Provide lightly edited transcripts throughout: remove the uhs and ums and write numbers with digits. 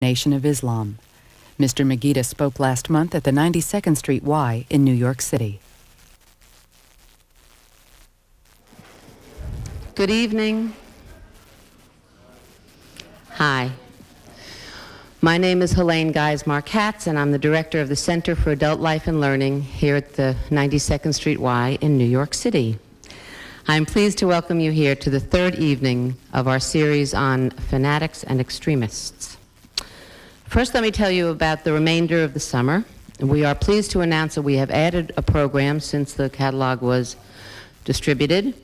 Nation of Islam. Mr. Magida spoke last month at the 92nd Street Y in New York City. Good evening. Hi. My name is Helene Geismar-Katz, and I'm the director of the Center for Adult Life and Learning here at the 92nd Street Y in New York City. I'm pleased to welcome you here to the third evening of our series on fanatics and extremists. First, let me tell you about the remainder of the summer. We are pleased to announce that we have added a program since the catalog was distributed.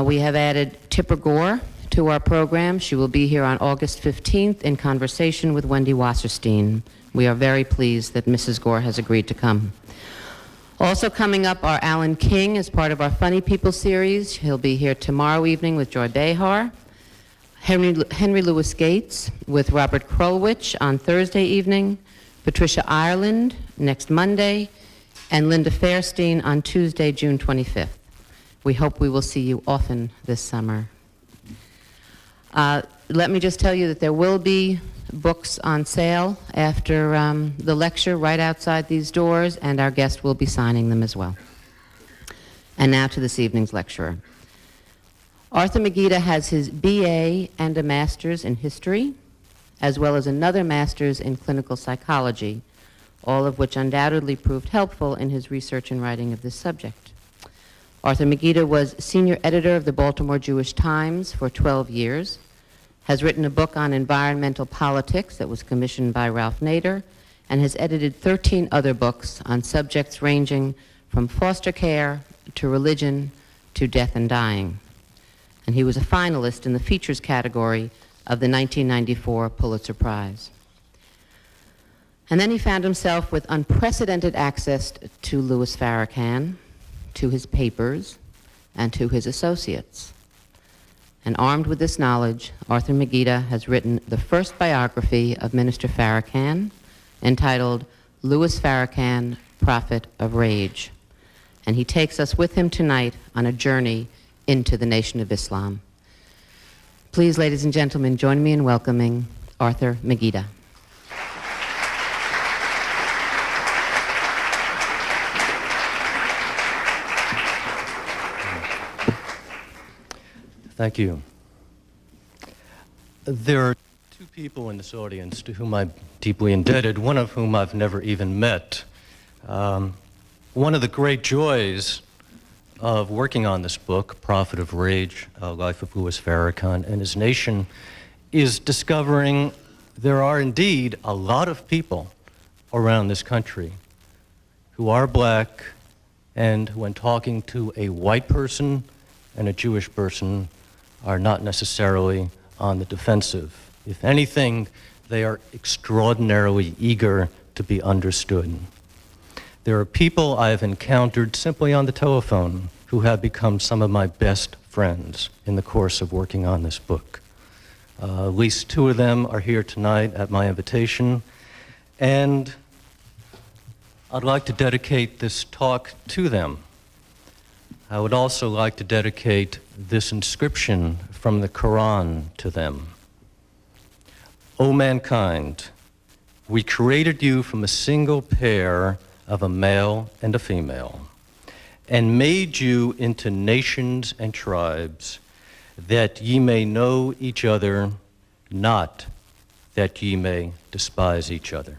We have added Tipper Gore to our program. She will be here on August 15th in conversation with Wendy Wasserstein. We are very pleased that Mrs. Gore has agreed to come. Also coming up are Alan King as part of our Funny People series. He'll be here tomorrow evening with Joy Behar. Henry Louis Gates with Robert Krulwich on Thursday evening, Patricia Ireland next Monday, and Linda Fairstein on Tuesday, June 25th. We hope we will see you often this summer. Let me just tell you that there will be books on sale after the lecture right outside these doors, and our guest will be signing them as well. And now to this evening's lecturer. Arthur Magida has his BA and a master's in history, as well as another master's in clinical psychology, all of which undoubtedly proved helpful in his research and writing of this subject. Arthur Magida was senior editor of the Baltimore Jewish Times for 12 years, has written a book on environmental politics that was commissioned by Ralph Nader, and has edited 13 other books on subjects ranging from foster care to religion to death and dying. And he was a finalist in the features category of the 1994 Pulitzer Prize. And then he found himself with unprecedented access to Louis Farrakhan, to his papers, and to his associates. And armed with this knowledge, Arthur Magida has written the first biography of Minister Farrakhan, entitled Louis Farrakhan, Prophet of Rage. And he takes us with him tonight on a journey into the Nation of Islam. Please, ladies and gentlemen, join me in welcoming Arthur Magida. Thank you. There are two people in this audience to whom I'm deeply indebted, one of whom I've never even met. One of the great joys of working on this book, Prophet of Rage, Life of Louis Farrakhan and His Nation, is discovering there are indeed a lot of people around this country who are black, and when talking to a white person and a Jewish person, are not necessarily on the defensive. If anything, they are extraordinarily eager to be understood. There are people I have encountered simply on the telephone who have become some of my best friends in the course of working on this book. At least two of them are here tonight at my invitation, and I'd like to dedicate this talk to them. I would also like to dedicate this inscription from the Quran to them. O mankind, we created you from a single pair of a male and a female, and made you into nations and tribes, that ye may know each other, not that ye may despise each other.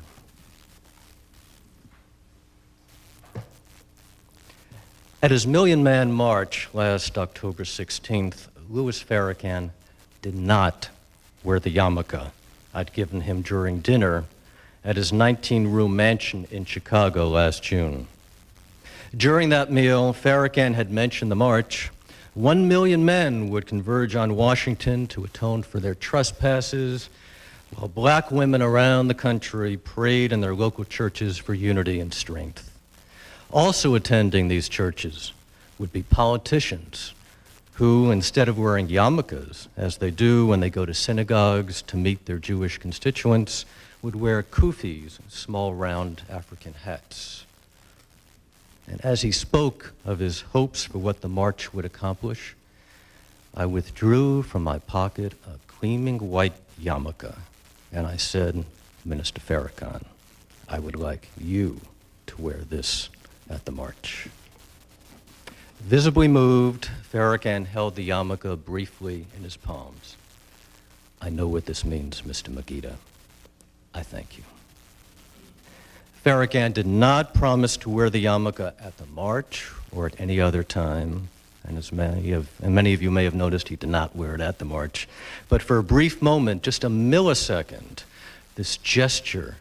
At his Million Man March last October 16th, Louis Farrakhan did not wear the yarmulke I'd given him during dinner at his 19-room mansion in Chicago last June. During that meal, Farrakhan had mentioned the march. 1 million men would converge on Washington to atone for their trespasses, while black women around the country prayed in their local churches for unity and strength. Also attending these churches would be politicians who, instead of wearing yarmulkes, as they do when they go to synagogues to meet their Jewish constituents, would wear kufis, small round African hats. And as he spoke of his hopes for what the march would accomplish, I withdrew from my pocket a gleaming white yarmulke and I said, Minister Farrakhan, I would like you to wear this at the march. Visibly moved, Farrakhan held the yarmulke briefly in his palms. I know what this means, Mr. Magida. I thank you. Farrakhan did not promise to wear the yarmulke at the march or at any other time, and many of you may have noticed, he did not wear it at the march. But for a brief moment, just a millisecond, this gesture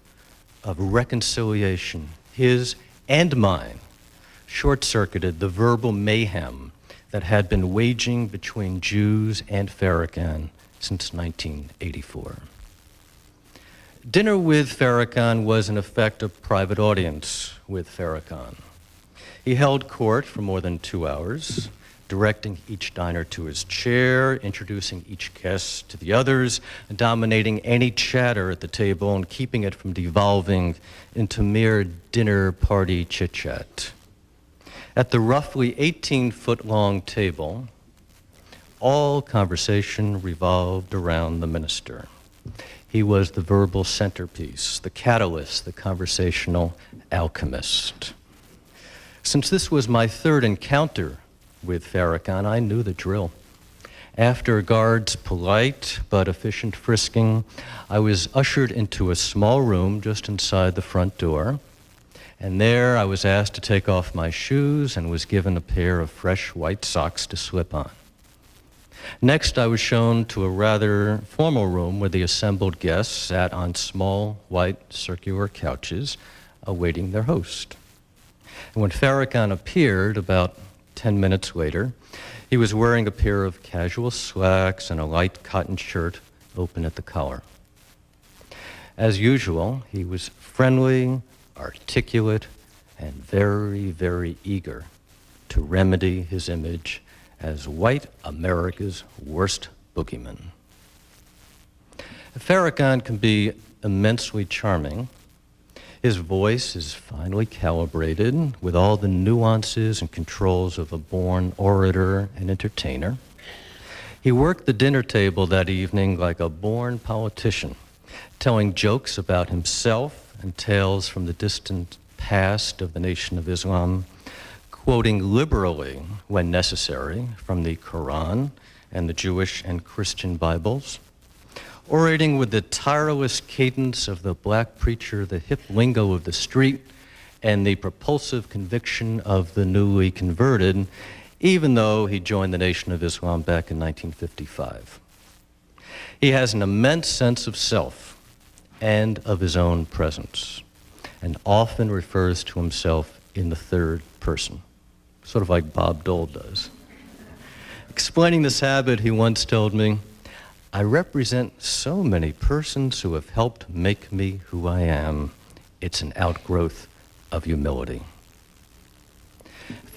of reconciliation, his and mine, short-circuited the verbal mayhem that had been waging between Jews and Farrakhan since 1984. Dinner with Farrakhan was, in effect, a private audience with Farrakhan. He held court for more than 2 hours, directing each diner to his chair, introducing each guest to the others, dominating any chatter at the table and keeping it from devolving into mere dinner party chit-chat. At the roughly 18-foot-long table, all conversation revolved around the minister. He was the verbal centerpiece, the catalyst, the conversational alchemist. Since this was my third encounter with Farrakhan, I knew the drill. After a guard's polite but efficient frisking, I was ushered into a small room just inside the front door, and there I was asked to take off my shoes and was given a pair of fresh white socks to slip on. Next, I was shown to a rather formal room where the assembled guests sat on small, white, circular couches, awaiting their host. And when Farrakhan appeared, about 10 minutes later, he was wearing a pair of casual slacks and a light cotton shirt open at the collar. As usual, he was friendly, articulate, and very, very eager to remedy his image as white America's worst boogeyman. Farrakhan can be immensely charming. His voice is finely calibrated with all the nuances and controls of a born orator and entertainer. He worked the dinner table that evening like a born politician, telling jokes about himself and tales from the distant past of the Nation of Islam, quoting liberally, when necessary, from the Quran and the Jewish and Christian Bibles, orating with the tireless cadence of the black preacher, the hip lingo of the street, and the propulsive conviction of the newly converted, even though he joined the Nation of Islam back in 1955. He has an immense sense of self and of his own presence, and often refers to himself in the third person, sort of like Bob Dole does. Explaining this habit, he once told me, I represent so many persons who have helped make me who I am. It's an outgrowth of humility.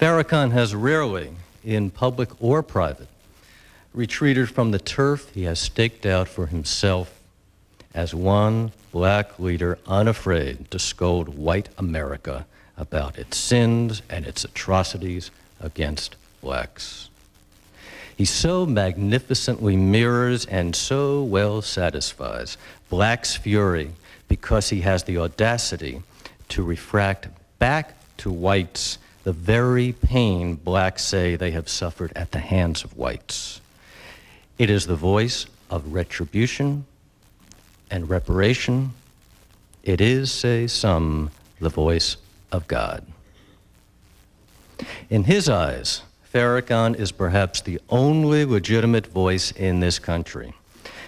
Farrakhan has rarely, in public or private, retreated from the turf he has staked out for himself as one black leader unafraid to scold white America about its sins and its atrocities against blacks. He so magnificently mirrors and so well satisfies blacks' fury because he has the audacity to refract back to whites the very pain blacks say they have suffered at the hands of whites. It is the voice of retribution and reparation. It is, say some, the voice of God. In his eyes, Farrakhan is perhaps the only legitimate voice in this country.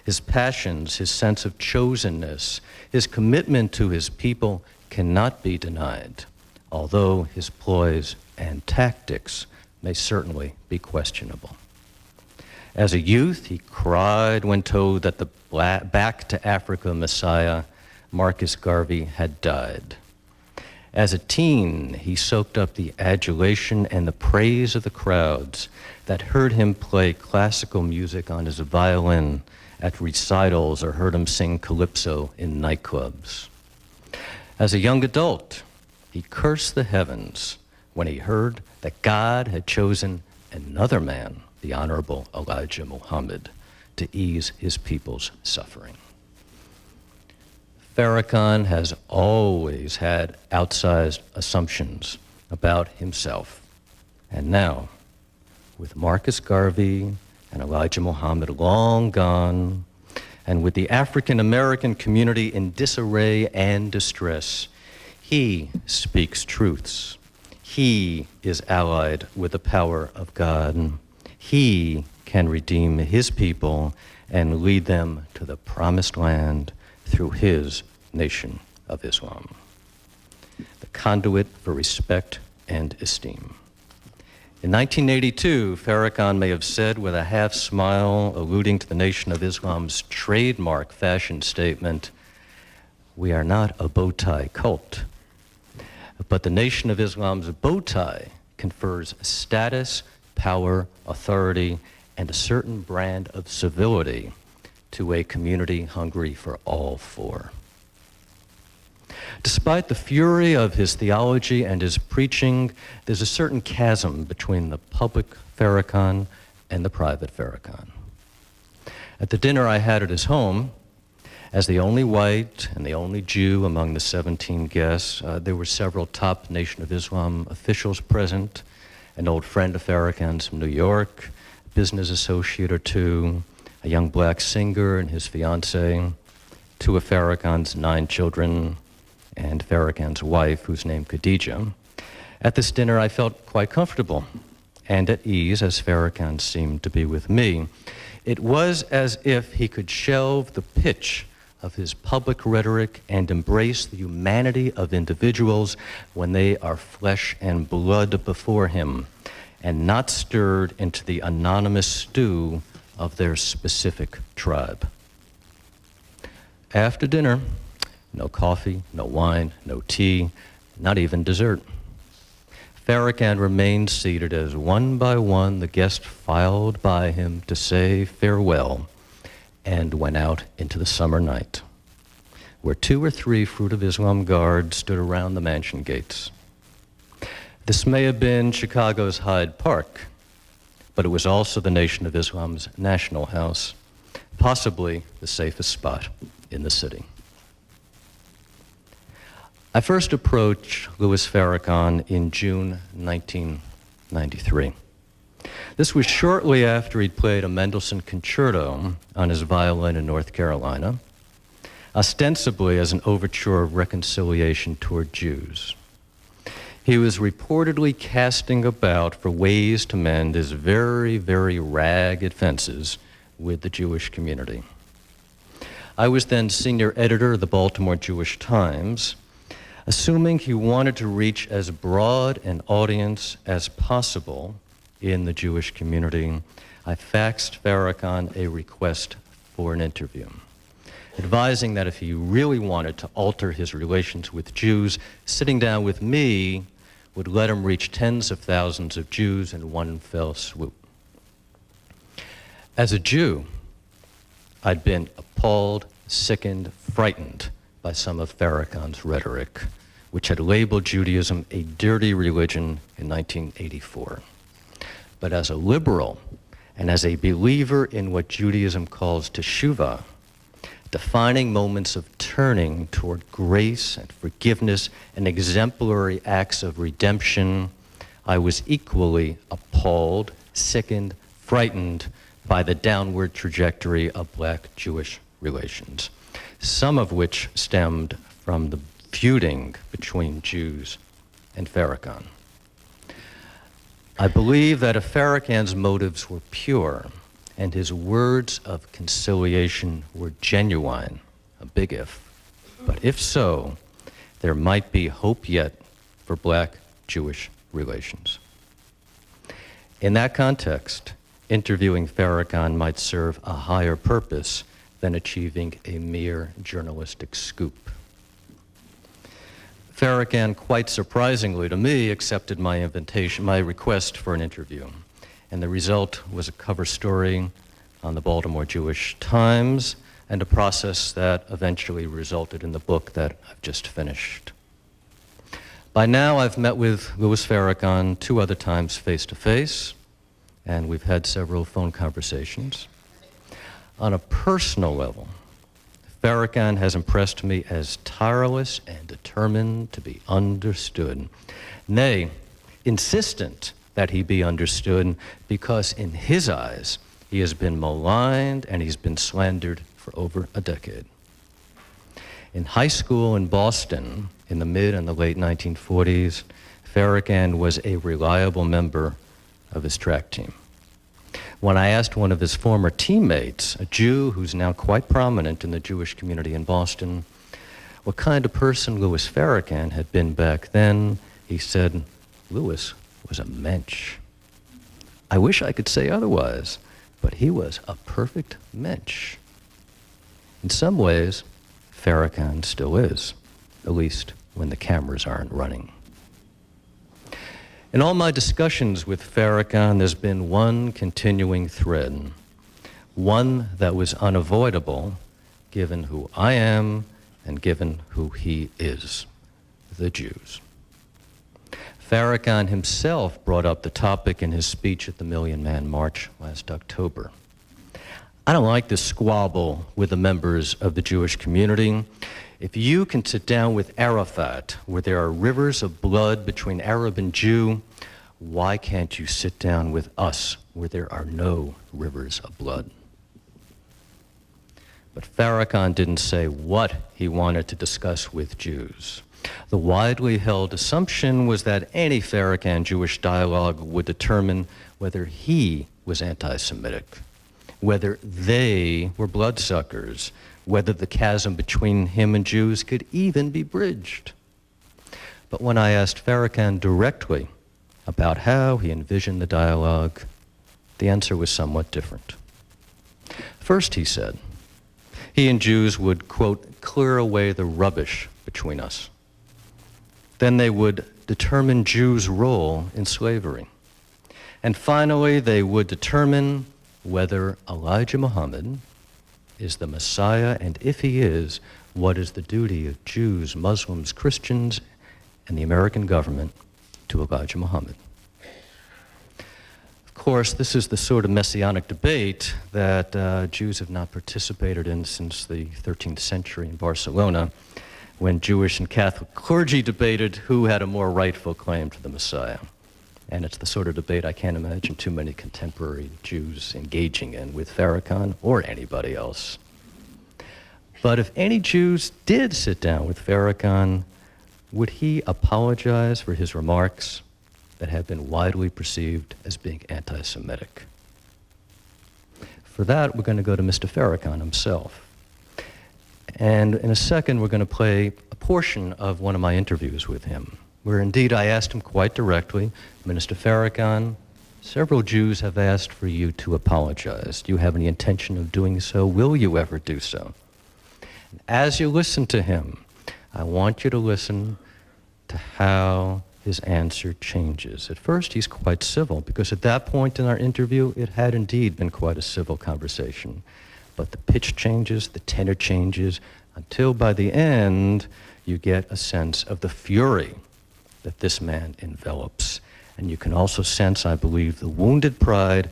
His passions, his sense of chosenness, his commitment to his people cannot be denied, although his ploys and tactics may certainly be questionable. As a youth, he cried when told that the Back to Africa Messiah, Marcus Garvey, had died. As a teen, he soaked up the adulation and the praise of the crowds that heard him play classical music on his violin at recitals or heard him sing calypso in nightclubs. As a young adult, he cursed the heavens when he heard that God had chosen another man, the Honorable Elijah Muhammad, to ease his people's suffering. Farrakhan has always had outsized assumptions about himself. And now, with Marcus Garvey and Elijah Muhammad long gone, and with the African American community in disarray and distress, he speaks truths. He is allied with the power of God. He can redeem his people and lead them to the promised land through his Nation of Islam, the conduit for respect and esteem. In 1982, Farrakhan may have said with a half smile, alluding to the Nation of Islam's trademark fashion statement, "We are not a bow tie cult, but the Nation of Islam's bow tie confers status, power, authority, and a certain brand of civility to a community hungry for all four." Despite the fury of his theology and his preaching, there's a certain chasm between the public Farrakhan and the private Farrakhan. At the dinner I had at his home, as the only white and the only Jew among the 17 guests, there were several top Nation of Islam officials present, an old friend of Farrakhan's from New York, a business associate or two, a young black singer and his fiancée, two of Farrakhan's 9 children, and Farrakhan's wife, who's named Khadija. At this dinner, I felt quite comfortable and at ease, as Farrakhan seemed to be with me. It was as if he could shelve the pitch of his public rhetoric and embrace the humanity of individuals when they are flesh and blood before him, and not stirred into the anonymous stew of their specific tribe. After dinner, no coffee, no wine, no tea, not even dessert. Farrakhan remained seated as one by one the guests filed by him to say farewell and went out into the summer night, where 2 or 3 Fruit of Islam guards stood around the mansion gates. This may have been Chicago's Hyde Park, but it was also the Nation of Islam's National House, possibly the safest spot in the city. I first approached Louis Farrakhan in June 1993. This was shortly after he'd played a Mendelssohn concerto on his violin in North Carolina, ostensibly as an overture of reconciliation toward Jews. He was reportedly casting about for ways to mend his very, very ragged fences with the Jewish community. I was then senior editor of the Baltimore Jewish Times. Assuming he wanted to reach as broad an audience as possible in the Jewish community, I faxed Farrakhan a request for an interview, advising that if he really wanted to alter his relations with Jews, sitting down with me would let him reach tens of thousands of Jews in one fell swoop. As a Jew, I'd been appalled, sickened, frightened by some of Farrakhan's rhetoric, which had labeled Judaism a dirty religion in 1984. But as a liberal and as a believer in what Judaism calls teshuvah, defining moments of turning toward grace and forgiveness and exemplary acts of redemption, I was equally appalled, sickened, frightened by the downward trajectory of black-Jewish relations, some of which stemmed from the feuding between Jews and Farrakhan. I believe that if Farrakhan's motives were pure and his words of conciliation were genuine, a big if, but if so, there might be hope yet for black-Jewish relations. In that context, interviewing Farrakhan might serve a higher purpose than achieving a mere journalistic scoop. Farrakhan, quite surprisingly to me, accepted my invitation, my request for an interview, and the result was a cover story on the Baltimore Jewish Times and a process that eventually resulted in the book that I've just finished. By now, I've met with Louis Farrakhan 2 other times face-to-face, and we've had several phone conversations. On a personal level, Farrakhan has impressed me as tireless and determined to be understood. Nay, insistent that he be understood, because in his eyes, he has been maligned and he's been slandered for over a decade. In high school in Boston, in the mid and the late 1940s, Farrakhan was a reliable member of his track team. When I asked one of his former teammates, a Jew who's now quite prominent in the Jewish community in Boston, what kind of person Louis Farrakhan had been back then, he said, Louis was a mensch. I wish I could say otherwise, but he was a perfect mensch. In some ways, Farrakhan still is, at least when the cameras aren't running. In all my discussions with Farrakhan, there's been one continuing thread, one that was unavoidable given who I am and given who he is, the Jews. Farrakhan himself brought up the topic in his speech at the Million Man March last October. I don't like this squabble with the members of the Jewish community. If you can sit down with Arafat, where there are rivers of blood between Arab and Jew, why can't you sit down with us, where there are no rivers of blood? But Farrakhan didn't say what he wanted to discuss with Jews. The widely held assumption was that any Farrakhan Jewish dialogue would determine whether he was anti-Semitic, whether they were bloodsuckers, whether the chasm between him and Jews could even be bridged. But when I asked Farrakhan directly about how he envisioned the dialogue, the answer was somewhat different. First, he said, he and Jews would, quote, clear away the rubbish between us. Then they would determine Jews' role in slavery. And finally, they would determine whether Elijah Muhammad is the Messiah, and if he is, what is the duty of Jews, Muslims, Christians, and the American government to Elijah Muhammad. Of course, this is the sort of messianic debate that Jews have not participated in since the 13th century in Barcelona, when Jewish and Catholic clergy debated who had a more rightful claim to the Messiah. And it's the sort of debate I can't imagine too many contemporary Jews engaging in with Farrakhan or anybody else. But if any Jews did sit down with Farrakhan, would he apologize for his remarks that have been widely perceived as being anti-Semitic? For that, we're going to go to Mr. Farrakhan himself. And in a second, we're going to play a portion of one of my interviews with him, where indeed I asked him quite directly, Minister Farrakhan, several Jews have asked for you to apologize. Do you have any intention of doing so? Will you ever do so? And as you listen to him, I want you to listen to how his answer changes. At first, he's quite civil, because at that point in our interview, it had indeed been quite a civil conversation. But the pitch changes, the tenor changes, until by the end, you get a sense of the fury that this man envelops. And you can also sense, I believe, the wounded pride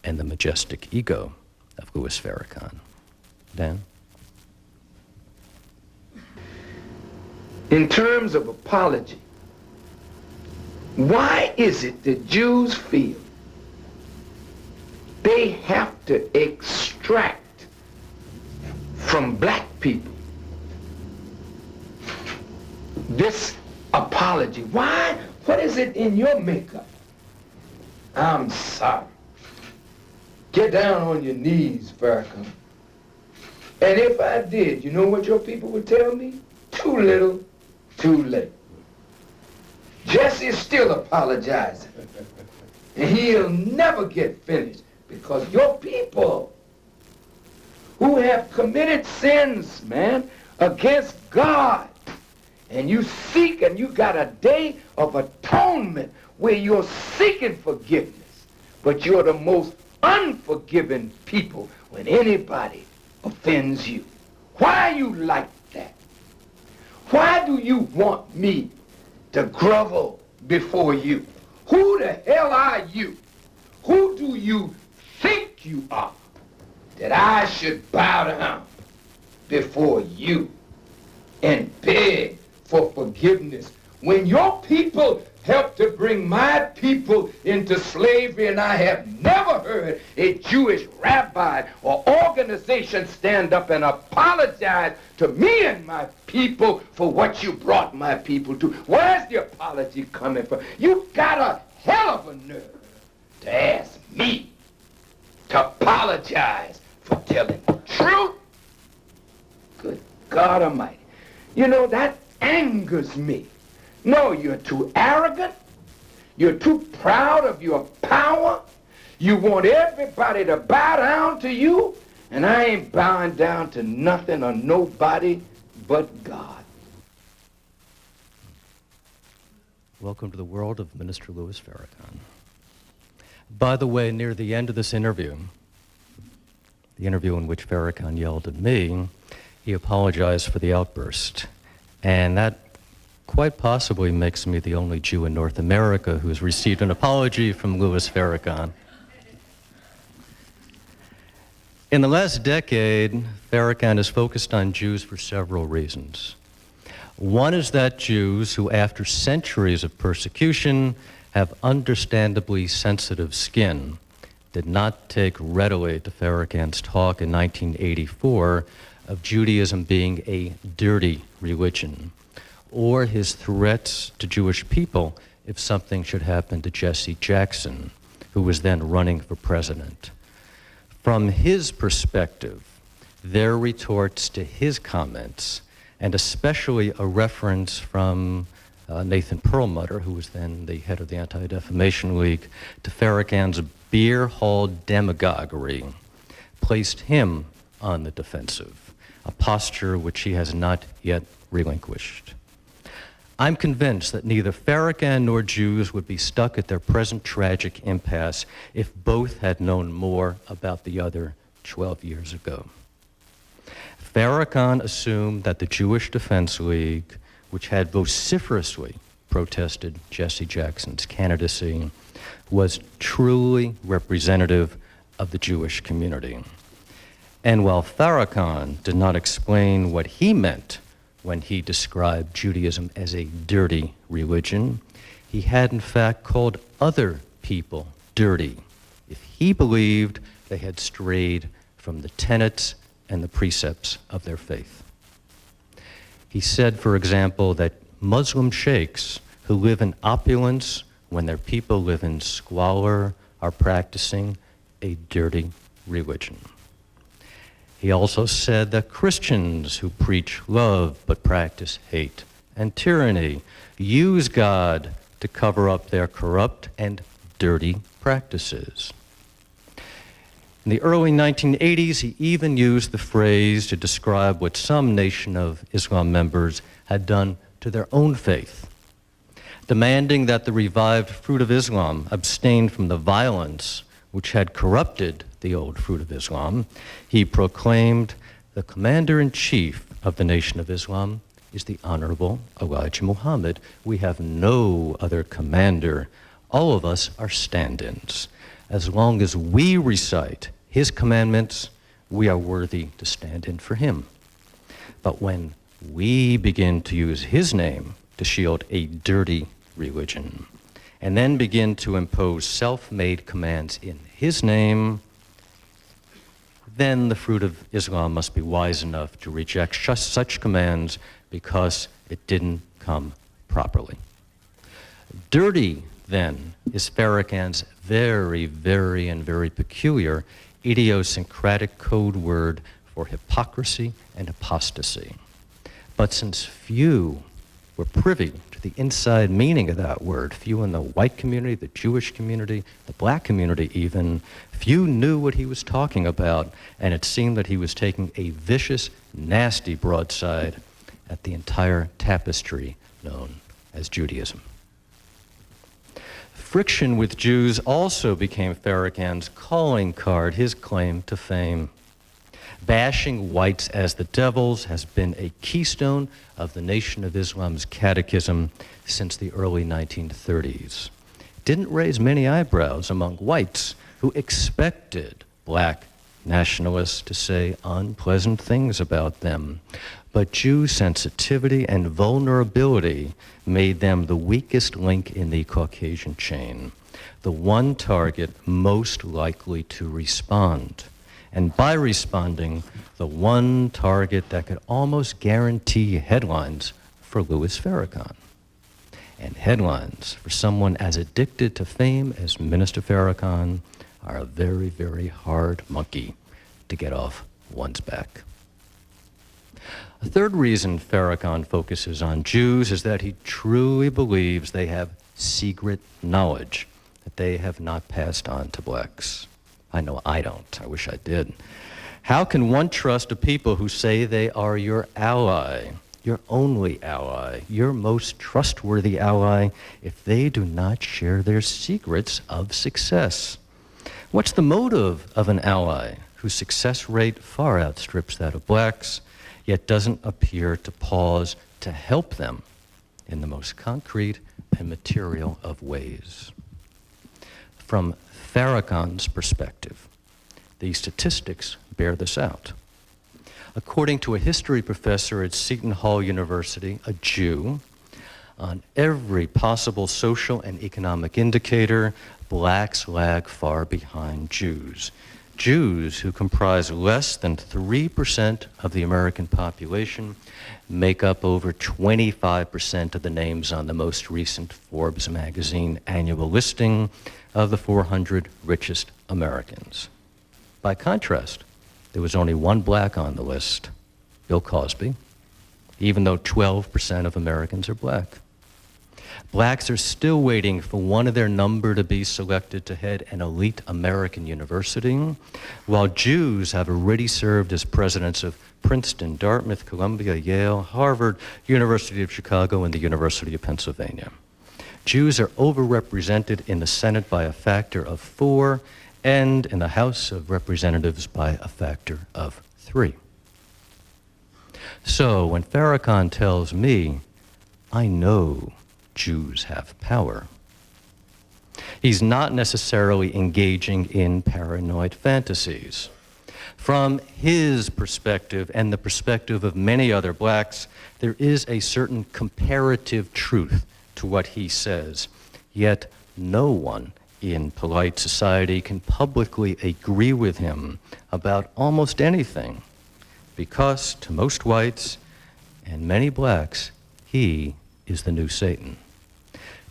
and the majestic ego of Louis Farrakhan. Dan? In terms of apology, why is it that Jews feel they have to extract from black people this apology? Why? What is it in your makeup? I'm sorry. Get down on your knees, Farrakhan. And if I did, you know what your people would tell me? Too little, too late. Jesse's still apologizing. And he'll never get finished, because your people who have committed sins, man, against God, and you seek, and you got a day of atonement where you're seeking forgiveness, but you're the most unforgiving people when anybody offends you. Why are you like that? Why do you want me to grovel before you? Who the hell are you? Who do you think you are that I should bow down? before you and beg for forgiveness. When your people helped to bring my people into slavery, and I have never heard a Jewish rabbi or organization stand up and apologize to me and my people for what you brought my people to. Where's the apology coming from? You got a hell of a nerve to ask me to apologize for telling the truth. Good God Almighty. You know, that angers me. No, you're too arrogant. You're too proud of your power. You want everybody to bow down to you, and I ain't bowing down to nothing or nobody but God. Welcome to the world of Minister Louis Farrakhan. By the way, near the end of this interview, the interview in which Farrakhan yelled at me, he apologized for the outburst. And that quite possibly makes me the only Jew in North America who has received an apology from Louis Farrakhan. In the last decade, Farrakhan has focused on Jews for several reasons. One is that Jews who, after centuries of persecution, have understandably sensitive skin, did not take readily to Farrakhan's talk in 1984 of Judaism being a dirty religion, or his threats to Jewish people if something should happen to Jesse Jackson, who was then running for president. From his perspective, their retorts to his comments, and especially a reference from Nathan Perlmutter, who was then the head of the Anti-Defamation League, to Farrakhan's beer hall demagoguery, placed him on the defensive, a posture which he has not yet relinquished. I'm convinced that neither Farrakhan nor Jews would be stuck at their present tragic impasse if both had known more about the other 12 years ago. Farrakhan assumed that the Jewish Defense League, which had vociferously protested Jesse Jackson's candidacy, was truly representative of the Jewish community. And while Farrakhan did not explain what he meant when he described Judaism as a dirty religion, he had in fact called other people dirty if he believed they had strayed from the tenets and the precepts of their faith. He said, for example, that Muslim sheikhs who live in opulence when their people live in squalor are practicing a dirty religion. He also said that Christians who preach love but practice hate and tyranny use God to cover up their corrupt and dirty practices. In the early 1980s, he even used the phrase to describe what some Nation of Islam members had done to their own faith, demanding that the revived Fruit of Islam abstain from the violence which had corrupted the old Fruit of Islam. He proclaimed, "The commander-in-chief of the Nation of Islam is the Honorable Elijah Muhammad. We have no other commander. All of us are stand-ins. As long as we recite his commandments, we are worthy to stand in for him. But when we begin to use his name to shield a dirty religion, and then begin to impose self-made commands in his name, then the Fruit of Islam must be wise enough to reject such commands because it didn't come properly." Dirty, then, is Farrakhan's very, very, and very peculiar idiosyncratic code word for hypocrisy and apostasy. But since few were privy to the inside meaning of that word, few in the white community, the Jewish community, the black community even, few knew what he was talking about, and it seemed that he was taking a vicious, nasty broadside at the entire tapestry known as Judaism. Friction with Jews also became Farrakhan's calling card, his claim to fame. Bashing whites as the devils has been a keystone of the Nation of Islam's catechism since the early 1930s. It didn't raise many eyebrows among whites who expected black nationalists to say unpleasant things about them. But Jew sensitivity and vulnerability made them the weakest link in the Caucasian chain, the one target most likely to respond. And by responding, the one target that could almost guarantee headlines for Louis Farrakhan. And headlines for someone as addicted to fame as Minister Farrakhan are a very, very hard monkey to get off one's back. A third reason Farrakhan focuses on Jews is that he truly believes they have secret knowledge that they have not passed on to blacks. I know I don't. I wish I did. How can one trust a people who say they are your ally, your only ally, your most trustworthy ally, if they do not share their secrets of success? What's the motive of an ally whose success rate far outstrips that of blacks, yet doesn't appear to pause to help them in the most concrete and material of ways? From Farrakhan's perspective, the statistics bear this out. According to a history professor at Seton Hall University, a Jew, on every possible social and economic indicator, blacks lag far behind Jews. Jews, who comprise less than 3% of the American population, make up over 25% of the names on the most recent Forbes magazine annual listing of the 400 richest Americans. By contrast, there was only one black on the list, Bill Cosby, even though 12% of Americans are black. Blacks are still waiting for one of their number to be selected to head an elite American university, while Jews have already served as presidents of Princeton, Dartmouth, Columbia, Yale, Harvard, University of Chicago, and the University of Pennsylvania. Jews are overrepresented in the Senate by a factor of 4 and in the House of Representatives by a factor of 3. So when Farrakhan tells me, I know Jews have power, he's not necessarily engaging in paranoid fantasies. From his perspective and the perspective of many other blacks, there is a certain comparative truth to what he says, yet no one in polite society can publicly agree with him about almost anything, because to most whites and many blacks, he is the new Satan.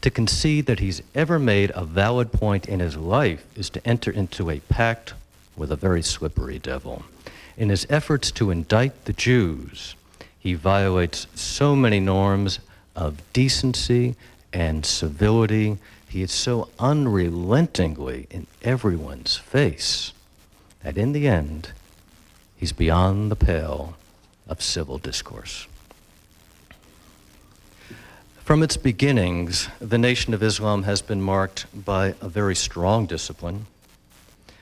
To concede that he's ever made a valid point in his life is to enter into a pact with a very slippery devil. In his efforts to indict the Jews, he violates so many norms of decency and civility. He is so unrelentingly in everyone's face that in the end, he's beyond the pale of civil discourse. From its beginnings, the Nation of Islam has been marked by a very strong discipline,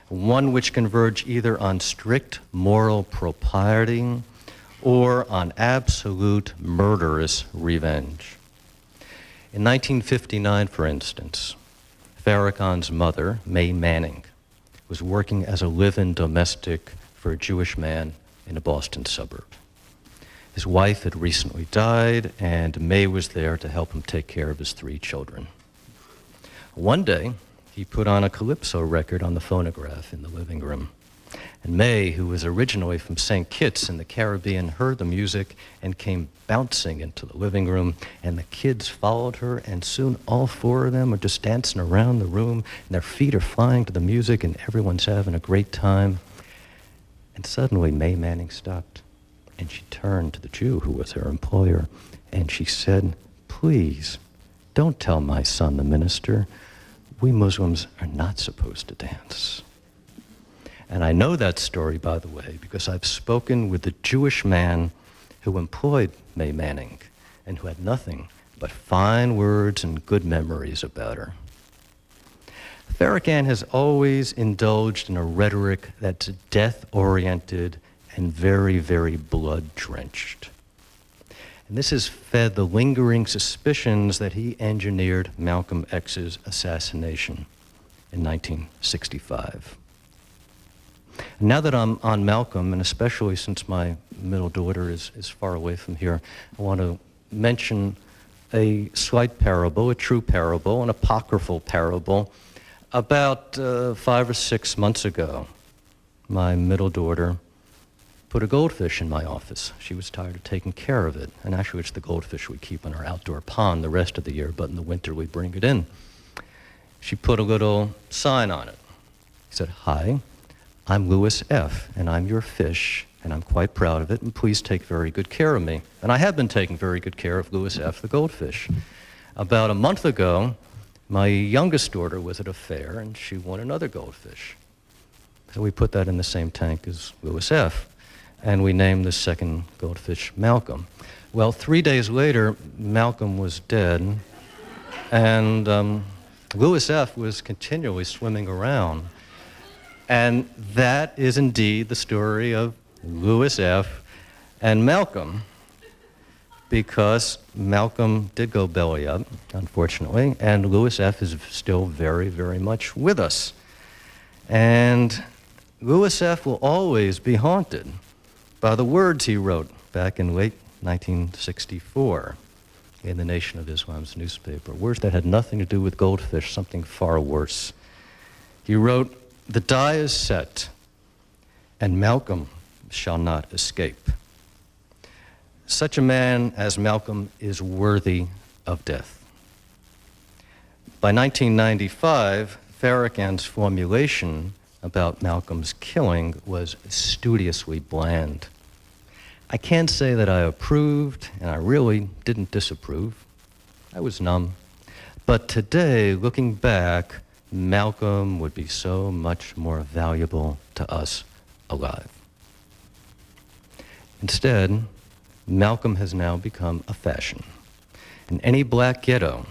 one which converged either on strict moral propriety or on absolute murderous revenge. In 1959, for instance, Farrakhan's mother, May Manning, was working as a live-in domestic for a Jewish man in a Boston suburb. His wife had recently died, and May was there to help him take care of his 3 children. One day, he put on a calypso record on the phonograph in the living room. And May, who was originally from St. Kitts in the Caribbean, heard the music and came bouncing into the living room, and the kids followed her, and soon all 4 of them are just dancing around the room, and their feet are flying to the music, and everyone's having a great time. And suddenly, May Manning stopped, and she turned to the Jew who was her employer, and she said, "Please, don't tell my son, the minister, we Muslims are not supposed to dance." And I know that story, by the way, because I've spoken with the Jewish man who employed May Manning and who had nothing but fine words and good memories about her. Farrakhan has always indulged in a rhetoric that's death-oriented and very, very blood-drenched. And this has fed the lingering suspicions that he engineered Malcolm X's assassination in 1965. Now that I'm on Malcolm, and especially since my middle daughter is far away from here, I want to mention a slight parable, a true parable, an apocryphal parable. About 5 or 6 months ago, my middle daughter put a goldfish in my office. She was tired of taking care of it. And actually, it's the goldfish we keep in our outdoor pond the rest of the year, but in the winter we bring it in. She put a little sign on it. She said, "Hi, I'm Louis F., and I'm your fish, and I'm quite proud of it, and please take very good care of me." And I have been taking very good care of Louis F., the goldfish. About a month ago, my youngest daughter was at a fair, and she won another goldfish. So we put that in the same tank as Louis F., and we named the second goldfish Malcolm. Well, 3 days later, Malcolm was dead, and Louis F. was continually swimming around. And that is indeed the story of Louis F. and Malcolm, because Malcolm did go belly up, unfortunately, and Louis F. is still very, very much with us. And Louis F. will always be haunted by the words he wrote back in late 1964 in the Nation of Islam's newspaper, words that had nothing to do with goldfish, something far worse. He wrote, "The die is set, and Malcolm shall not escape." Such a man as Malcolm is worthy of death. By 1995, Farrakhan's formulation about Malcolm's killing was studiously bland. I can't say that I approved, and I really didn't disapprove. I was numb. But today, looking back, Malcolm would be so much more valuable to us alive. Instead, Malcolm has now become a fashion. In any black ghetto,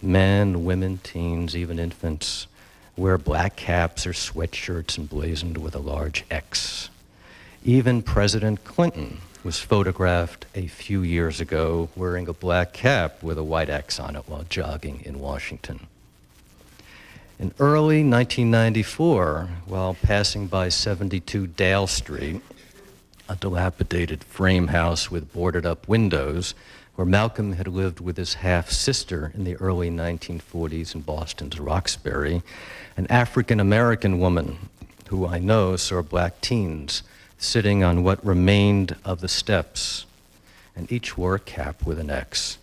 men, women, teens, even infants wear black caps or sweatshirts emblazoned with a large X. Even President Clinton was photographed a few years ago wearing a black cap with a white X on it while jogging in Washington. In early 1994, while passing by 72 Dale Street, a dilapidated frame house with boarded-up windows, where Malcolm had lived with his half-sister in the early 1940s in Boston's Roxbury, an African-American woman who I know saw black teens sitting on what remained of the steps, and each wore a cap with an X.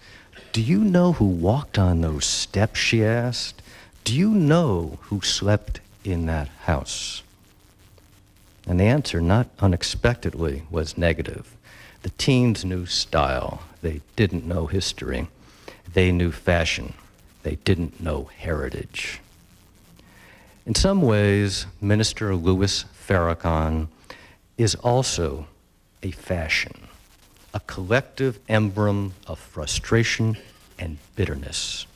"Do you know who walked on those steps?" she asked. "Do you know who slept in that house?" And the answer, not unexpectedly, was negative. The teens knew style. They didn't know history. They knew fashion. They didn't know heritage. In some ways, Minister Louis Farrakhan is also a fashion, a collective emblem of frustration and bitterness.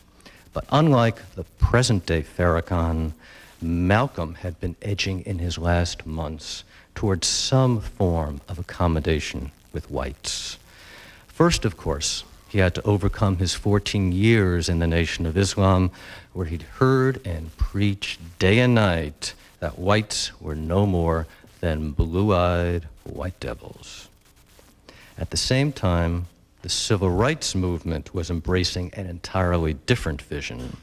But unlike the present-day Farrakhan, Malcolm had been edging in his last months towards some form of accommodation with whites. First, of course, he had to overcome his 14 years in the Nation of Islam, where he'd heard and preached day and night that whites were no more than blue-eyed white devils. At the same time, the civil rights movement was embracing an entirely different vision,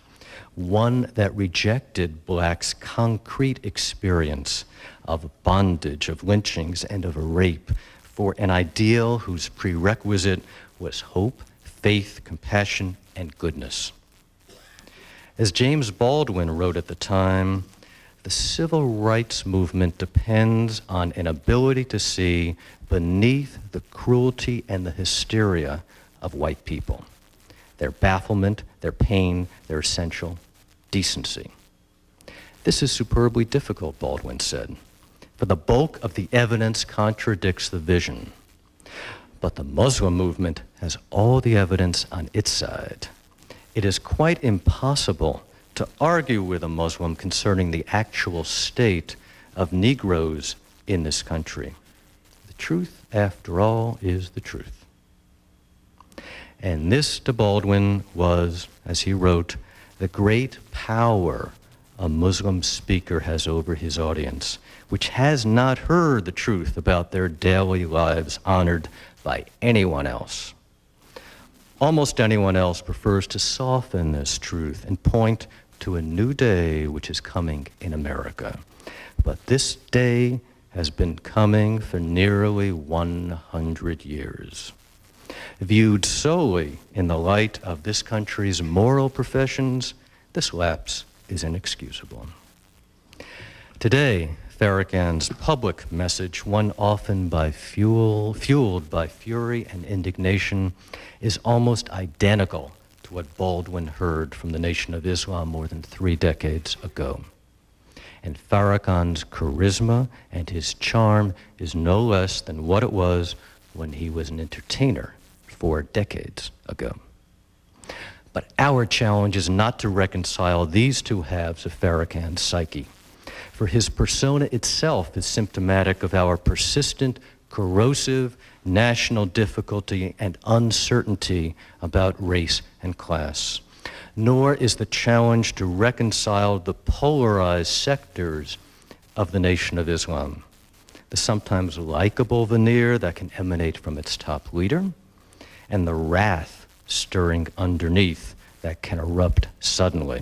one that rejected blacks' concrete experience of bondage, of lynchings, and of rape for an ideal whose prerequisite was hope, faith, compassion, and goodness. As James Baldwin wrote at the time, the civil rights movement depends on an ability to see beneath the cruelty and the hysteria of white people, their bafflement, their pain, their essential decency. This is superbly difficult, Baldwin said, for the bulk of the evidence contradicts the vision. But the Muslim movement has all the evidence on its side. It is quite impossible to argue with a Muslim concerning the actual state of Negroes in this country. The truth, after all, is the truth. And this, to Baldwin, was, as he wrote, the great power a Muslim speaker has over his audience, which has not heard the truth about their daily lives honored by anyone else. Almost anyone else prefers to soften this truth and point to a new day which is coming in America. But this day has been coming for nearly 100 years. Viewed solely in the light of this country's moral professions, this lapse is inexcusable. Today, Farrakhan's public message, one often fueled by fury and indignation, is almost identical to what Baldwin heard from the Nation of Islam more than 3 decades ago. And Farrakhan's charisma and his charm is no less than what it was when he was an entertainer 4 decades ago. But our challenge is not to reconcile these two halves of Farrakhan's psyche, for his persona itself is symptomatic of our persistent, corrosive national difficulty and uncertainty about race and class. Nor is the challenge to reconcile the polarized sectors of the Nation of Islam, the sometimes likable veneer that can emanate from its top leader, and the wrath stirring underneath that can erupt suddenly.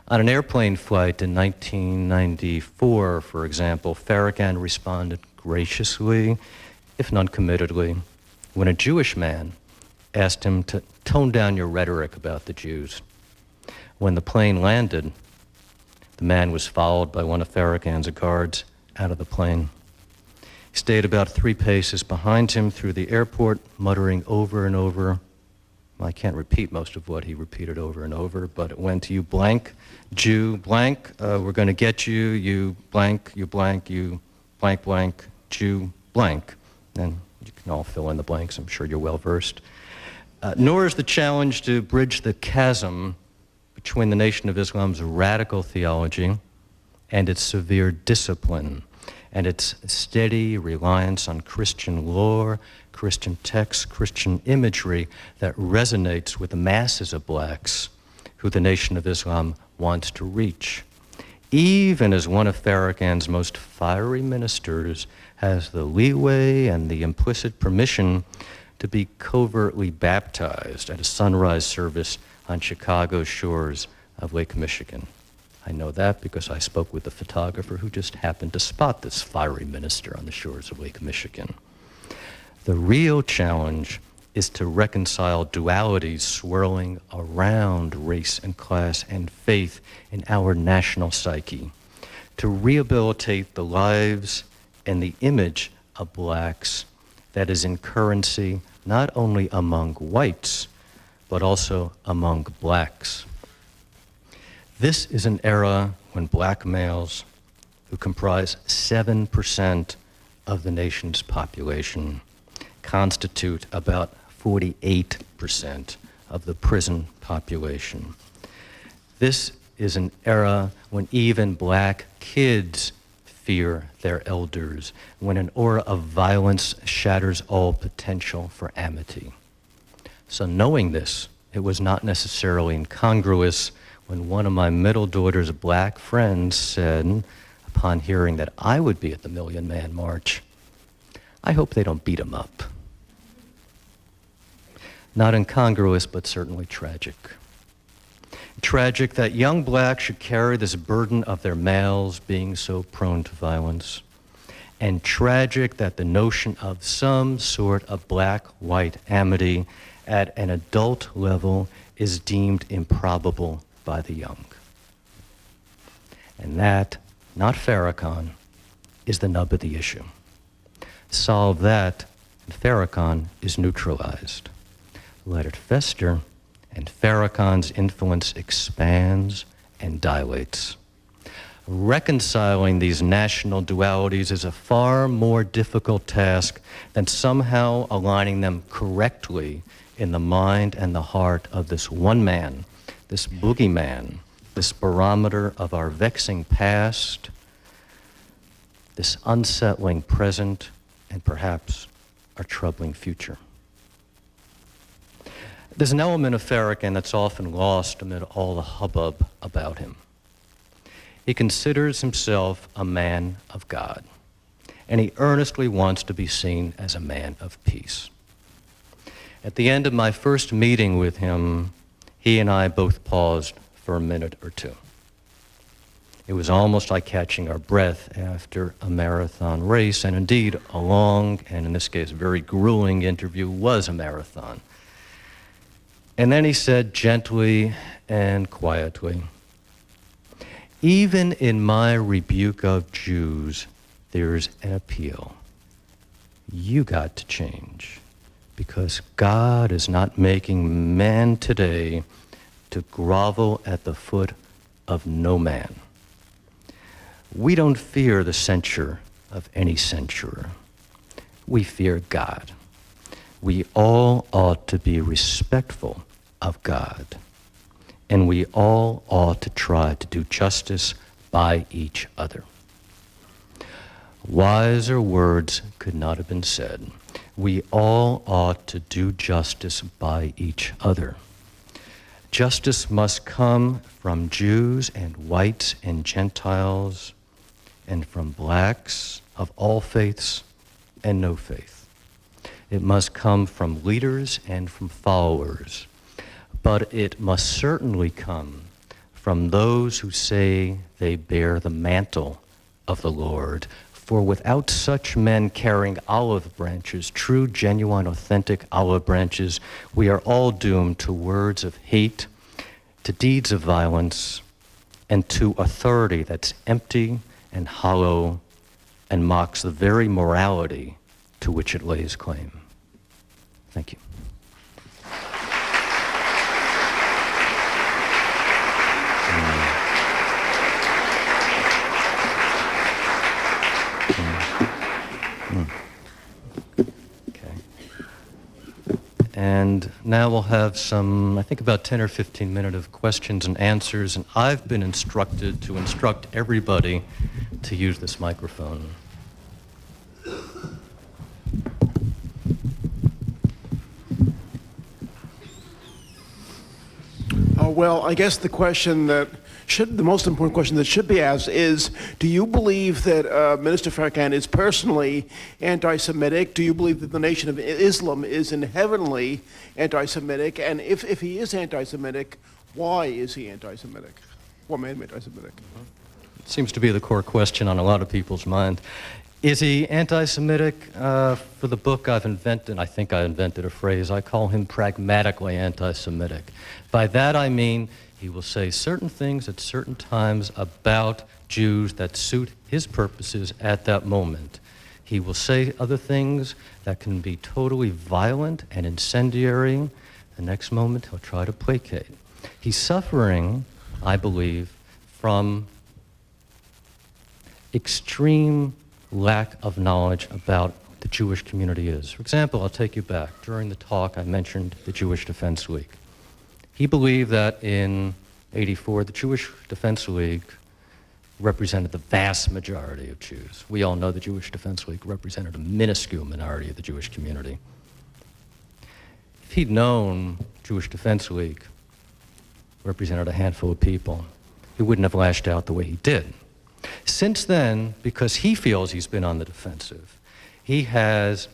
On an airplane flight in 1994, for example, Farrakhan responded graciously, if non-committedly, when a Jewish man asked him to tone down your rhetoric about the Jews. When the plane landed, the man was followed by one of Farrakhan's guards out of the plane. He stayed about 3 paces behind him through the airport, muttering over and over. Well, I can't repeat most of what he repeated over and over, but it went to you blank, Jew blank, we're going to get you, you blank, you blank, you blank blank, Jew blank. And you can all fill in the blanks, I'm sure you're well versed. Nor is the challenge to bridge the chasm between the Nation of Islam's radical theology and its severe discipline, and its steady reliance on Christian lore, Christian texts, Christian imagery that resonates with the masses of blacks who the Nation of Islam wants to reach. Even as one of Farrakhan's most fiery ministers has the leeway and the implicit permission to be covertly baptized at a sunrise service on Chicago's shores of Lake Michigan. I know that because I spoke with the photographer who just happened to spot this fiery minister on the shores of Lake Michigan. The real challenge is to reconcile dualities swirling around race and class and faith in our national psyche, to rehabilitate the lives and the image of blacks that is in currency not only among whites, but also among blacks. This is an era when black males, who comprise 7% of the nation's population, constitute about 48% of the prison population. This is an era when even black kids fear their elders, when an aura of violence shatters all potential for amity. So knowing this, it was not necessarily incongruous when one of my middle daughter's black friends said, upon hearing that I would be at the Million Man March, I hope they don't beat him up. Not incongruous, but certainly tragic. Tragic that young blacks should carry this burden of their males being so prone to violence. And tragic that the notion of some sort of black-white amity at an adult level is deemed improbable by the young. And that, not Farrakhan, is the nub of the issue. Solve that, and Farrakhan is neutralized. Let it fester, and Farrakhan's influence expands and dilates. Reconciling these national dualities is a far more difficult task than somehow aligning them correctly in the mind and the heart of this one man, this boogeyman, this barometer of our vexing past, this unsettling present, and perhaps our troubling future. There's an element of Farrakhan that's often lost amid all the hubbub about him. He considers himself a man of God, and he earnestly wants to be seen as a man of peace. At the end of my first meeting with him, he and I both paused for a minute or two. It was almost like catching our breath after a marathon race, and indeed a long, and in this case very grueling interview was a marathon. And then he said gently and quietly, "Even in my rebuke of Jews, there's an appeal. You got to change, because God is not making man today to grovel at the foot of no man. We don't fear the censure of any censurer. We fear God. We all ought to be respectful of God, and we all ought to try to do justice by each other." Wiser words could not have been said. We all ought to do justice by each other. Justice must come from Jews and whites and Gentiles, and from blacks of all faiths and no faith. It must come from leaders and from followers, but it must certainly come from those who say they bear the mantle of the Lord. For without such men carrying olive branches, true, genuine, authentic olive branches, we are all doomed to words of hate, to deeds of violence, and to authority that's empty and hollow and mocks the very morality to which it lays claim. Thank you. And now we'll have some, I think about 10 or 15 minutes of questions and answers, and I've been instructed to instruct everybody to use this microphone. Well, I guess the most important question that should be asked is, do you believe that Minister Farrakhan is personally anti-Semitic? Do you believe that the Nation of Islam is inherently anti-Semitic? And if he is anti-Semitic, why is he anti-Semitic? What made him anti-Semitic? It seems to be the core question on a lot of people's mind. Is he anti-Semitic? For the book I think I invented a phrase. I call him pragmatically anti-Semitic. By that I mean he will say certain things at certain times about Jews that suit his purposes at that moment. He will say other things that can be totally violent and incendiary. The next moment he'll try to placate. He's suffering, I believe, from extreme lack of knowledge about what the Jewish community is. For example, I'll take you back. During the talk, I mentioned the Jewish Defense League. He believed that in '84, the Jewish Defense League represented the vast majority of Jews. We all know the Jewish Defense League represented a minuscule minority of the Jewish community. If he'd known Jewish Defense League represented a handful of people, he wouldn't have lashed out the way he did. Since then, because he feels he's been on the defensive, he has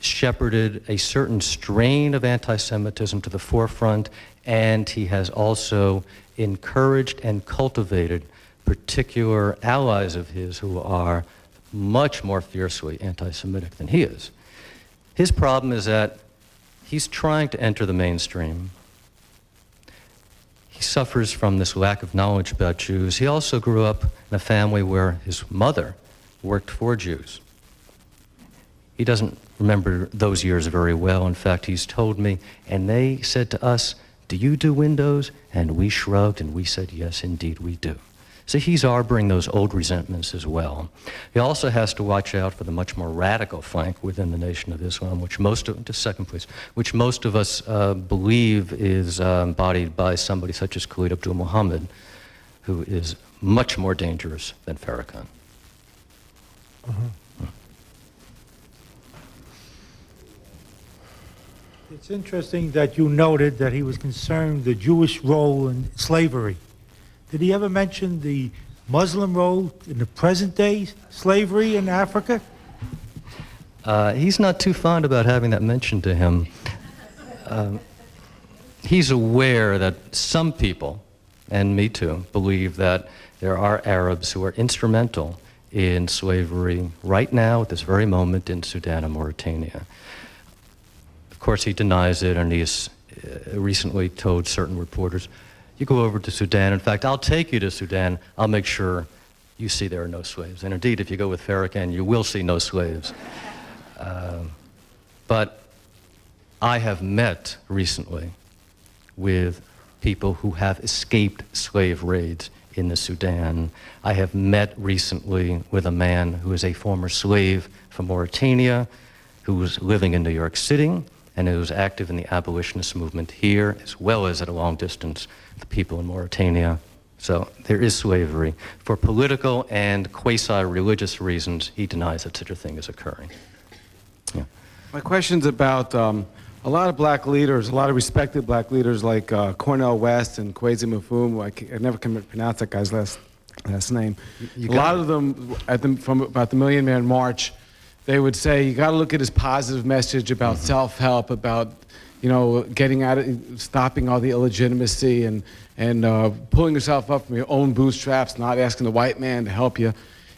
shepherded a certain strain of anti-Semitism to the forefront, and he has also encouraged and cultivated particular allies of his who are much more fiercely anti-Semitic than he is. His problem is that he's trying to enter the mainstream. He suffers from this lack of knowledge about Jews. He also grew up in a family where his mother worked for Jews. He doesn't remember those years very well. In fact, he's told me, and they said to us, "Do you do windows?" And we shrugged and we said, "Yes, indeed we do." So he's harboring those old resentments as well. He also has to watch out for the much more radical flank within the Nation of Islam, which most of us believe is embodied by somebody such as Khalid Abdul Muhammad, who is much more dangerous than Farrakhan. It's interesting that you noted that he was concerned with the Jewish role in slavery. Did he ever mention the Muslim role in the present day slavery in Africa? He's not too fond about having that mentioned to him. He's aware that some people, and me too, believe that there are Arabs who are instrumental in slavery right now, at this very moment, in Sudan and Mauritania. Of course, he denies it, and he's recently told certain reporters, you go over to Sudan. In fact, I'll take you to Sudan. I'll make sure you see there are no slaves. And indeed, if you go with Farrakhan, you will see no slaves. But I have met recently with people who have escaped slave raids in the Sudan. I have met recently with a man who is a former slave from Mauritania, who was living in New York City, and who was active in the abolitionist movement here, as well as at a long distance, the people in Mauritania. So there is slavery. For political and quasi-religious reasons, he denies that such a thing is occurring. Yeah. My question's about a lot of black leaders, a lot of respected black leaders like Cornel West and Kwesi Mfumu. I never can pronounce that guy's last name. A lot of them, from about the Million Man March, they would say you got to look at his positive message about self-help, about getting out of, stopping all the illegitimacy and pulling yourself up from your own bootstraps, not asking the white man to help you.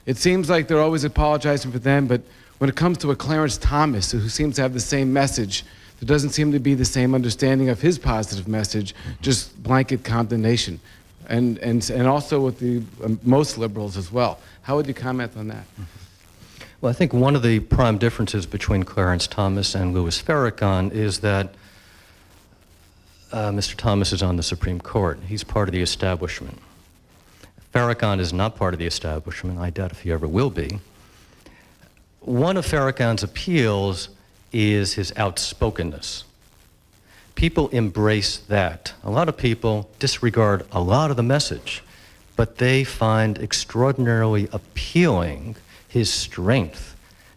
It seems like they're always apologizing for them, but when it comes to a Clarence Thomas, who seems to have the same message, there doesn't seem to be the same understanding of his positive message, just blanket condemnation. And also with the most liberals as well. How would you comment on that? Well, I think one of the prime differences between Clarence Thomas and Louis Farrakhan is that Mr. Thomas is on the Supreme Court. He's part of the establishment. Farrakhan is not part of the establishment. I doubt if he ever will be. One of Farrakhan's appeals is his outspokenness. People embrace that. A lot of people disregard a lot of the message, but they find extraordinarily appealing his strength.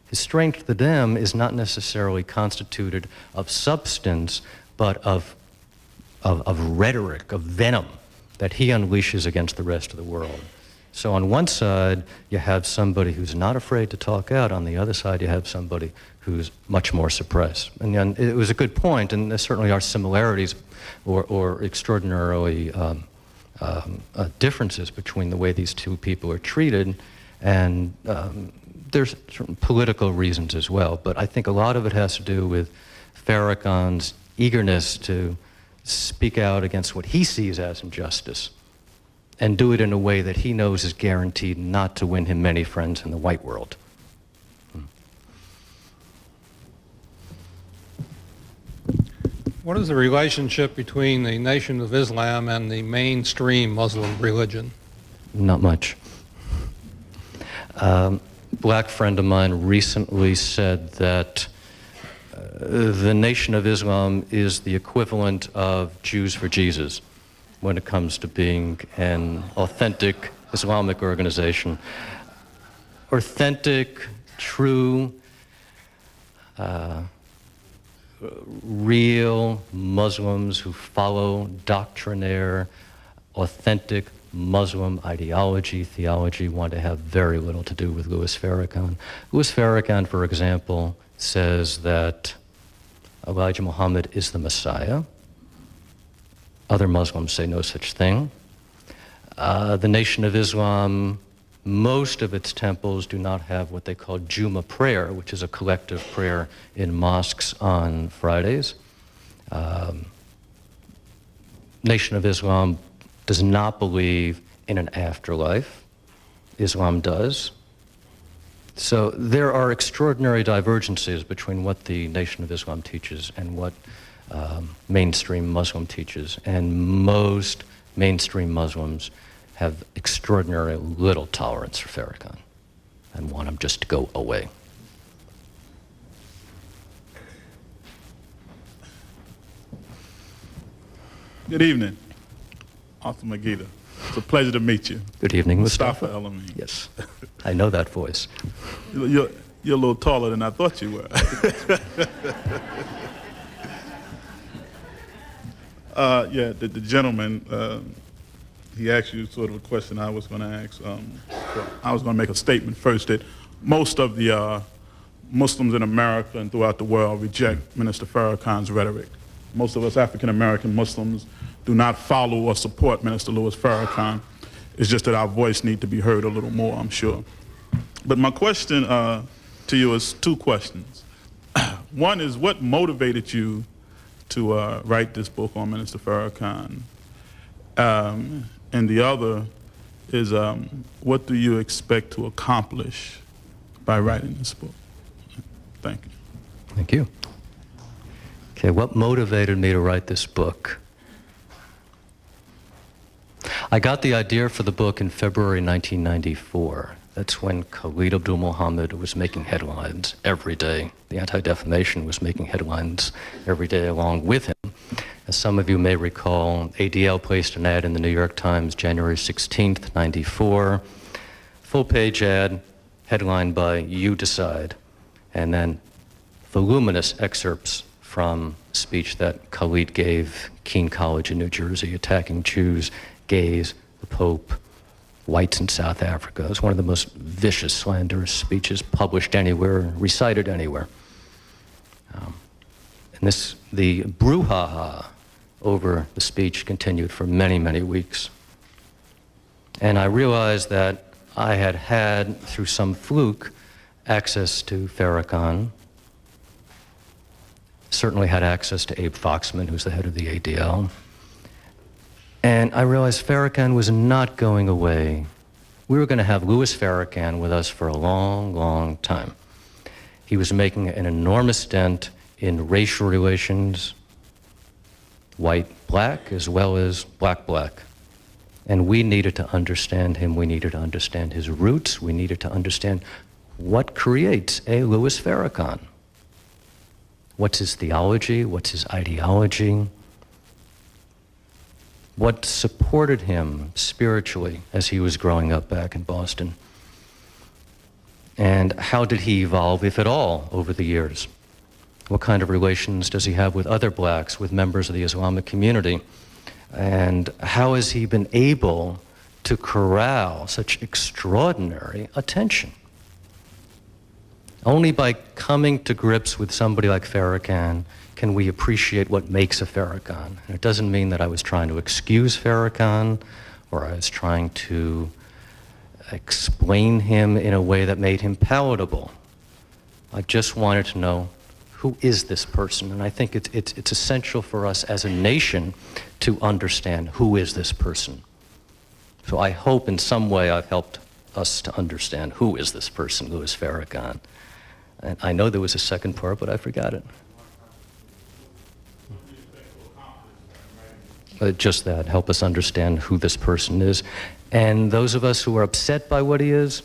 His strength to them is not necessarily constituted of substance, but of rhetoric, of venom that he unleashes against the rest of the world. So on one side, you have somebody who's not afraid to talk out. On the other side, you have somebody who's much more suppressed. And it was a good point, and there certainly are similarities or extraordinarily differences between the way these two people are treated, and there's certain political reasons as well. But I think a lot of it has to do with Farrakhan's eagerness to speak out against what he sees as injustice, and do it in a way that he knows is guaranteed not to win him many friends in the white world. What is the relationship between the Nation of Islam and the mainstream Muslim religion? Not much. Black friend of mine recently said that the Nation of Islam is the equivalent of Jews for Jesus when it comes to being an authentic Islamic organization. Authentic, true, real Muslims who follow doctrinaire, authentic Muslim ideology, theology, want to have very little to do with Louis Farrakhan. Louis Farrakhan, for example, says that Elijah Muhammad is the Messiah. Other Muslims say no such thing. The Nation of Islam, most of its temples do not have what they call Juma prayer, which is a collective prayer in mosques on Fridays. Nation of Islam does not believe in an afterlife. Islam does. So there are extraordinary divergences between what the Nation of Islam teaches and what mainstream Muslim teaches, and most mainstream Muslims have extraordinarily little tolerance for Farrakhan and want him just to go away. Good evening, Arthur Magida. It's a pleasure to meet you. Good evening, Mustafa Mustafa. El-Amin. Yes, I know that voice. You're a little taller than I thought you were. Yeah, the gentleman he asked you sort of a question I was going to ask. I was going to make a statement first that most of the Muslims in America and throughout the world reject Minister Farrakhan's rhetoric. Most of us African-American Muslims do not follow or support Minister Louis Farrakhan. It's just that our voice needs to be heard a little more, I'm sure. But my question to you is two questions. One is, what motivated you to write this book on Minister Farrakhan? And the other is, what do you expect to accomplish by writing this book? Thank you. Thank you. Okay, what motivated me to write this book? I got the idea for the book in February 1994. That's when Khalid Abdul Muhammad was making headlines every day. The Anti-Defamation was making headlines every day along with him. As some of you may recall, ADL placed an ad in the New York Times January 16th, 94. Full-page ad, headlined by "You Decide," and then voluminous excerpts from a speech that Khalid gave Keene College in New Jersey, attacking Jews, gays, the Pope, whites in South Africa. It was one of the most vicious, slanderous speeches published anywhere, recited anywhere. And the brouhaha over the speech continued for many, many weeks. And I realized that I had, through some fluke, access to Farrakhan. Certainly had access to Abe Foxman, who's the head of the ADL. And I realized Farrakhan was not going away. We were going to have Louis Farrakhan with us for a long, long time. He was making an enormous dent in racial relations, white-black as well as black-black. And we needed to understand him. We needed to understand his roots. We needed to understand what creates a Louis Farrakhan. What's his theology? What's his ideology? What supported him spiritually as he was growing up back in Boston? And how did he evolve, if at all, over the years? What kind of relations does he have with other blacks, with members of the Islamic community? And how has he been able to corral such extraordinary attention? Only by coming to grips with somebody like Farrakhan can we appreciate what makes a Farrakhan. And it doesn't mean that I was trying to excuse Farrakhan or I was trying to explain him in a way that made him palatable. I just wanted to know, who is this person? And I think it's essential for us as a nation to understand, who is this person? So I hope in some way I've helped us to understand, who is this person, Louis Farrakhan? And I know there was a second part, but I forgot it. Just that, help us understand who this person is. And those of us who are upset by what he is,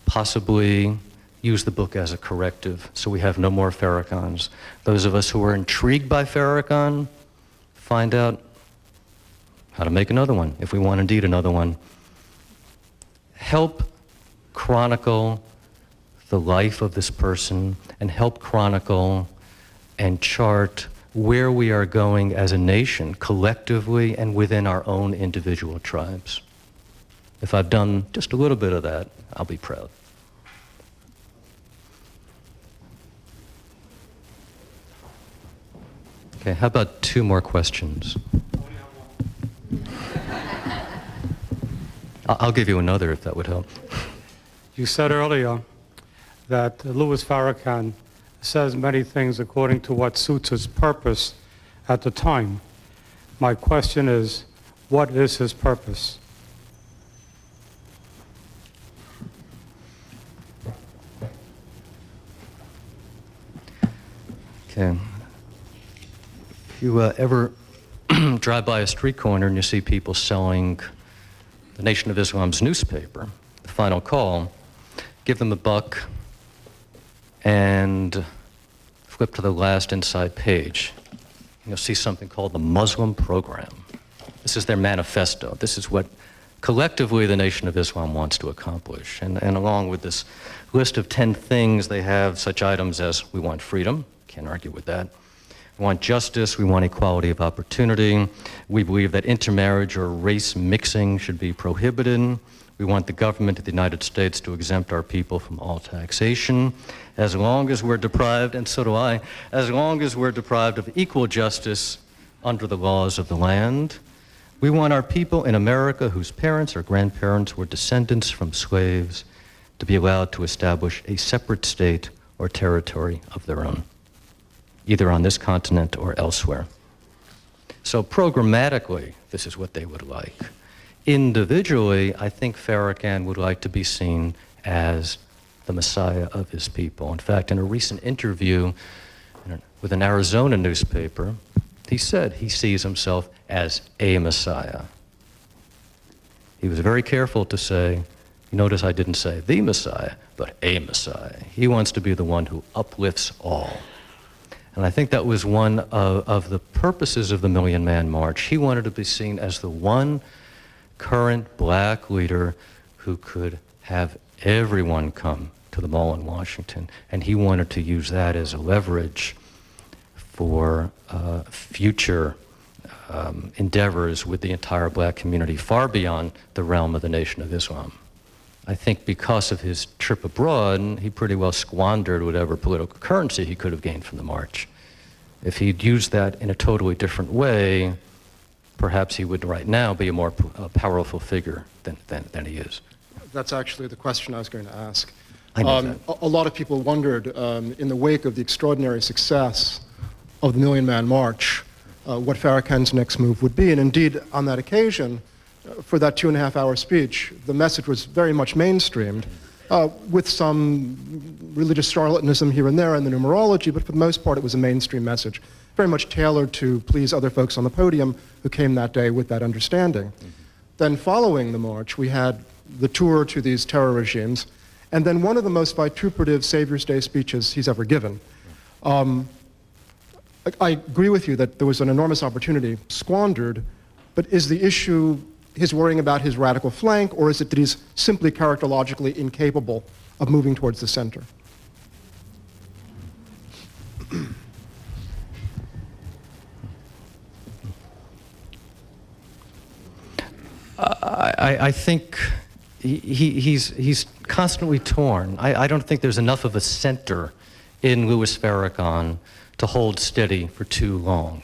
possibly use the book as a corrective so we have no more Farrakhans. Those of us who are intrigued by Farrakhan, find out how to make another one, if we want indeed another one. Help chronicle the life of this person and help chronicle and chart where we are going as a nation, collectively and within our own individual tribes. If I've done just a little bit of that, I'll be proud. Okay, how about two more questions? I'll give you another if that would help. You said earlier that Louis Farrakhan says many things according to what suits his purpose at the time. My question is, what is his purpose? Okay. If you ever drive by a street corner and you see people selling the Nation of Islam's newspaper, The Final Call, give them $1 and flip to the last inside page. You'll see something called the Muslim Program. This is their manifesto. This is what collectively the Nation of Islam wants to accomplish. And along with this list of 10 things, they have such items as, we want freedom, can't argue with that. We want justice, we want equality of opportunity. We believe that intermarriage or race mixing should be prohibited. We want the government of the United States to exempt our people from all taxation. As long as we're deprived, and so do I, as long as we're deprived of equal justice under the laws of the land. We want our people in America whose parents or grandparents were descendants from slaves to be allowed to establish a separate state or territory of their own, either on this continent or elsewhere. So programmatically, this is what they would like. Individually, I think Farrakhan would like to be seen as the Messiah of his people. In fact, in a recent interview with an Arizona newspaper, he said he sees himself as a Messiah. He was very careful to say, you notice I didn't say the Messiah, but a Messiah. He wants to be the one who uplifts all. And I think that was one of the purposes of the Million Man March. He wanted to be seen as the one current black leader who could have everyone come to the mall in Washington. And he wanted to use that as a leverage for future endeavors with the entire black community, far beyond the realm of the Nation of Islam. I think because of his trip abroad, he pretty well squandered whatever political currency he could have gained from the march. If he'd used that in a totally different way, perhaps he would right now be a more powerful figure than he is. That's actually the question I was going to ask. I know that. A lot of people wondered, in the wake of the extraordinary success of the Million Man March, what Farrakhan's next move would be. And indeed, on that occasion, for that 2.5-hour speech, the message was very much mainstreamed, with some religious charlatanism here and there in the numerology, but for the most part it was a mainstream message, very much tailored to please other folks on the podium who came that day with that understanding. Then following the march, we had the tour to these terror regimes, and then one of the most vituperative Savior's Day speeches he's ever given. I agree with you that there was an enormous opportunity squandered, but is the issue his worrying about his radical flank, or is it that he's simply characterologically incapable of moving towards the center? I think he's constantly torn. I don't think there's enough of a center in Louis Farrakhan to hold steady for too long.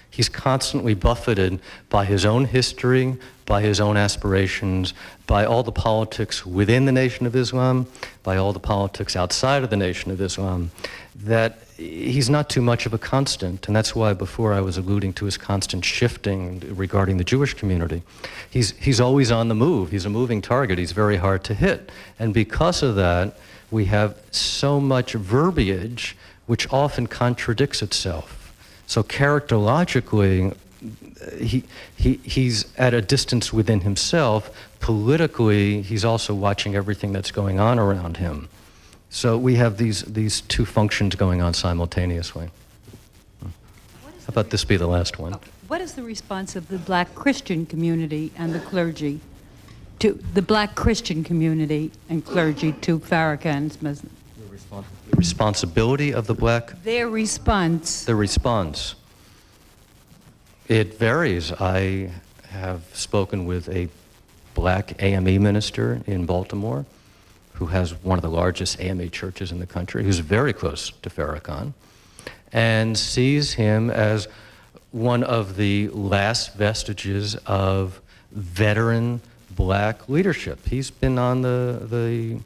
He's constantly buffeted by his own history, by his own aspirations, by all the politics within the Nation of Islam, by all the politics outside of the Nation of Islam, that he's not too much of a constant. And that's why before I was alluding to his constant shifting regarding the Jewish community. He's always on the move. He's a moving target. He's very hard to hit. And because of that, we have so much verbiage which often contradicts itself. So characterologically, he's at a distance within himself. Politically, he's also watching everything that's going on around him. So we have these two functions going on simultaneously. How about this be the last one? What is the response of the black Christian community and the clergy, to the black Christian community and clergy to Farrakhan's message? The responsibility of the black? Their response. The response. It varies. I have spoken with a black AME minister in Baltimore who has one of the largest AME churches in the country, who's very close to Farrakhan, and sees him as one of the last vestiges of veteran black leadership. He's been on the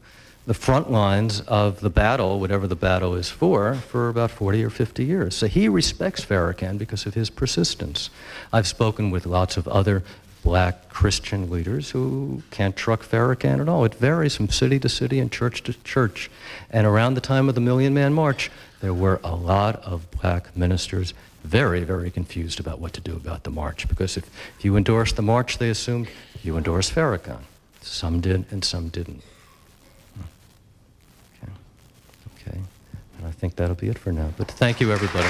front lines of the battle, whatever the battle is for about 40 or 50 years. So he respects Farrakhan because of his persistence. I've spoken with lots of other black Christian leaders who can't truck Farrakhan at all. It varies from city to city and church to church. And around the time of the Million Man March, there were a lot of black ministers very, very confused about what to do about the march. Because if you endorsed the march, they assumed you endorsed Farrakhan. Some did and some didn't. Okay, and I think that'll be it for now. But thank you, everybody.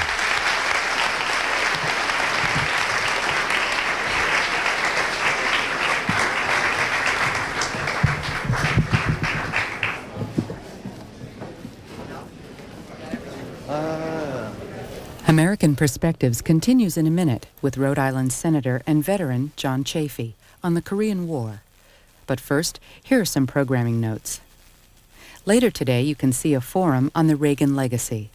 American American Perspectives continues in a minute with Rhode Island Senator and veteran John Chafee on the Korean War. But first, here are some programming notes. Later today, you can see a forum on the Reagan legacy.